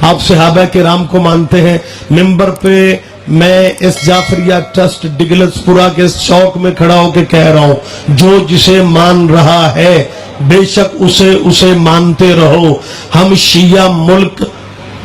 آپ صحابہ کرام کو مانتے ہیں. ممبر پہ میں اس جعفریہ ٹرسٹ ڈگلس پورا کے اس چوک میں کھڑا ہو کے کہہ رہا ہوں، جو جسے مان رہا ہے بے شک اسے مانتے رہو. ہم شیعہ ملک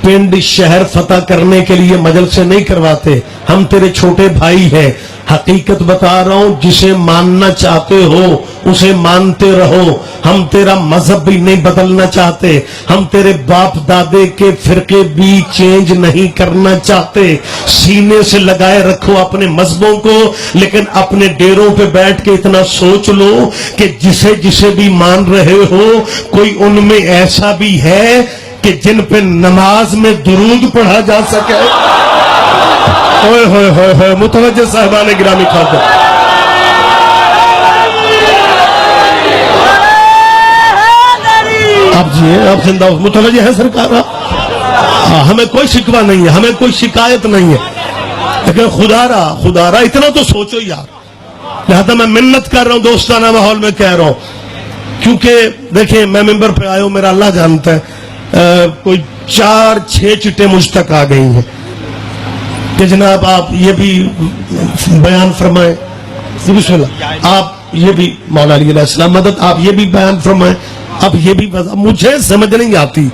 پنڈ شہر فتح کرنے کے لیے مجلسے نہیں کرواتے، ہم تیرے چھوٹے بھائی ہیں. حقیقت بتا رہا ہوں، جسے ماننا چاہتے ہو اسے مانتے رہو. ہم تیرا مذہب بھی نہیں بدلنا چاہتے، ہم تیرے باپ دادے کے فرقے بھی چینج نہیں کرنا چاہتے. سینے سے لگائے رکھو اپنے مذہبوں کو، لیکن اپنے ڈیروں پہ بیٹھ کے اتنا سوچ لو کہ جسے بھی مان رہے ہو کوئی ان میں ایسا بھی ہے کہ جن پہ نماز میں درود پڑھا جا سکے. ہوئے ہوئے ہوئے ہوئے متوجہ صاحبان گرامی خاطر، آپ جی آپ زندہ متوجہ ہے سرکار. ہمیں کوئی شکوہ نہیں ہے، ہمیں کوئی شکایت نہیں ہے، لیکن خدا را اتنا تو سوچو یار. لہذا میں منت کر رہا ہوں، دوستانہ ماحول میں کہہ رہا ہوں، کیونکہ دیکھیں میں ممبر پہ آیا ہوں، میرا اللہ جانتا ہے کوئی 4-6 چٹیں مجھ تک آ گئی ہیں کہ جناب آپ یہ بھی بیان فرمائیں. بسم اللہ. آپ یہ بھی مولا علی علیہ السلام مدد، آپ یہ بھی بیان فرمائیں. اب یہ بھی مجھے سمجھ نہیں آتی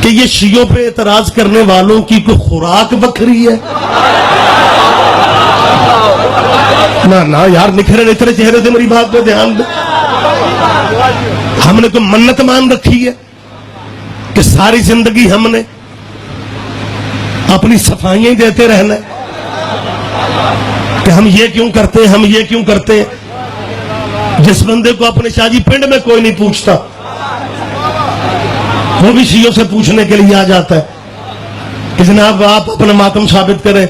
کہ یہ شیعوں پہ اعتراض کرنے والوں کی کوئی خوراک بکھری ہے. نہ یار نکھرے نکھرے چہرے سے میری بات پہ دھیان دے. ہم نے تو منت مان رکھی ہے کہ ساری زندگی ہم نے اپنی صفائیاں دیتے رہنا ہے کہ ہم یہ کیوں کرتے ہیں، ہم یہ کیوں کرتے ہیں. جس بندے کو اپنے شاہ جی پنڈ میں کوئی نہیں پوچھتا، وہ بھی شیعوں سے پوچھنے کے لیے آ جاتا ہے کہ جناب آپ اپنا ماتم ثابت کریں،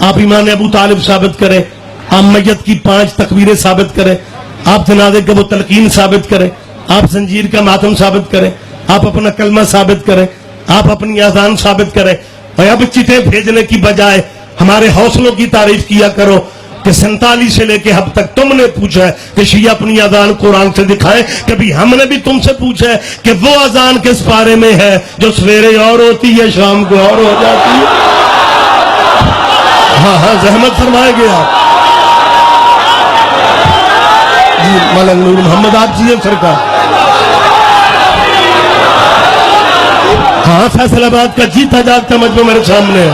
آپ ایمان ابو طالب ثابت کریں، آپ میت کی 5 تکبیریں ثابت کریں، آپ جنازے کا وہ تلقین ثابت کریں، آپ زنجیر کا ماتم ثابت کریں، آپ اپنا کلمہ ثابت کریں، آپ اپنی اذان ثابت کریں. اور اب چٹیں بھیجنے کی بجائے ہمارے حوصلوں کی تعریف کیا کرو کہ 47 سے لے کے اب تک تم نے پوچھا ہے کہ شیعہ اپنی اذان قرآن سے دکھائیں. کبھی ہم نے بھی تم سے پوچھا ہے کہ وہ اذان کس پارے میں ہے جو سویرے اور ہوتی ہے شام کو اور ہو جاتی ہے. ہاں زحمت فرمائے گیا جی مولانا نور محمد آپ جی سرکار. ہاں فیصل آباد کا جیتا جاگتا مجمع میرے سامنے ہے.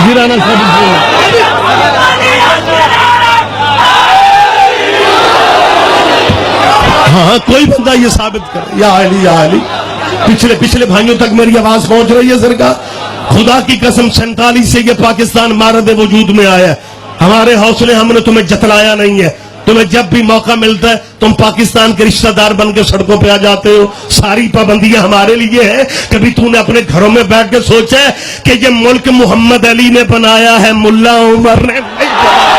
گرانا ہاں کوئی بندہ یہ ثابت کرے یا علی. پچھلے بھائیوں تک میری آواز پہنچ رہی ہے سرکار. خدا کی قسم 47 سے یہ پاکستان مارد وجود میں آیا ہے. ہمارے حوصلے ہم نے تمہیں جتلایا نہیں ہے. تمہیں جب بھی موقع ملتا ہے تم پاکستان کے رشتہ دار بن کے سڑکوں پہ آ جاتے ہو. ساری پابندیاں ہمارے لیے ہیں. کبھی تو نے اپنے گھروں میں بیٹھ کے سوچا ہے کہ یہ ملک محمد علی نے بنایا ہے، ملا عمر نے نہیں بنایا.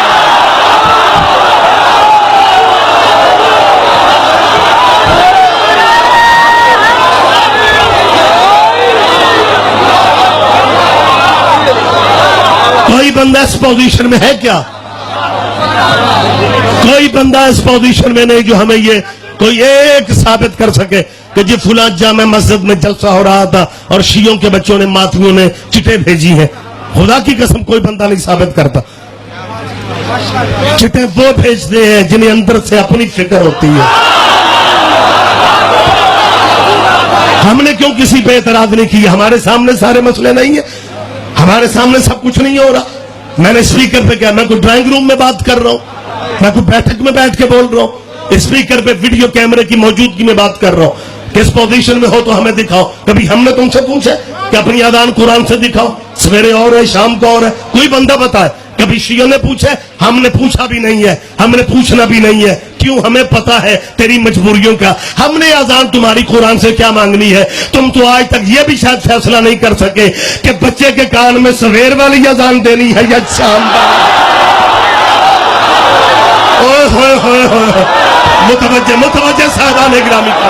کوئی بندہ اس پوزیشن میں ہے کیا؟ کوئی بندہ اس پوزیشن میں نہیں جو ہمیں یہ کوئی ایک ثابت کر سکے کہ جی فلاں جامع مسجد میں جلسہ ہو رہا تھا اور شیعوں کے بچوں نے ماتمیوں نے چٹیں بھیجی ہیں. خدا کی قسم کوئی بندہ نہیں ثابت کرتا. چٹیں وہ بھیجتے ہیں جنہیں اندر سے اپنی فکر ہوتی ہے. ہم نے کیوں کسی پہ اعتراض نہیں کیا؟ ہمارے سامنے سارے مسئلے نہیں ہیں، ہمارے سامنے سب کچھ نہیں ہو رہا. میں نے اسپیکر پہ کیا، میں کوئی ڈرائنگ روم میں بات کر رہا ہوں، میں کوئی بیٹھک میں بیٹھ کے بول رہا ہوں. اسپیکر پہ ویڈیو کیمرے کی موجودگی میں بات کر رہا ہوں. کس پوزیشن میں ہو تو ہمیں دکھاؤ. کبھی ہم نے تم سے پوچھا کہ اپنی اذان قرآن سے دکھاؤ، سویرے اور ہے شام کو اور ہے؟ کوئی بندہ بتائے. کبھی شیعوں نے پوچھا؟ ہم نے پوچھا بھی نہیں ہے، ہم نے پوچھنا بھی نہیں ہے. کیوں؟ ہمیں پتا ہے تیری مجبوریوں کا. ہم نے اذان تمہاری قرآن سے کیا مانگنی ہے. تم تو آج تک یہ بھی شاید فیصلہ نہیں کر سکے کہ بچے کے کان میں سویر والی اذان دینی ہے یا شام والی. متوجہ صاحبان گرامی کا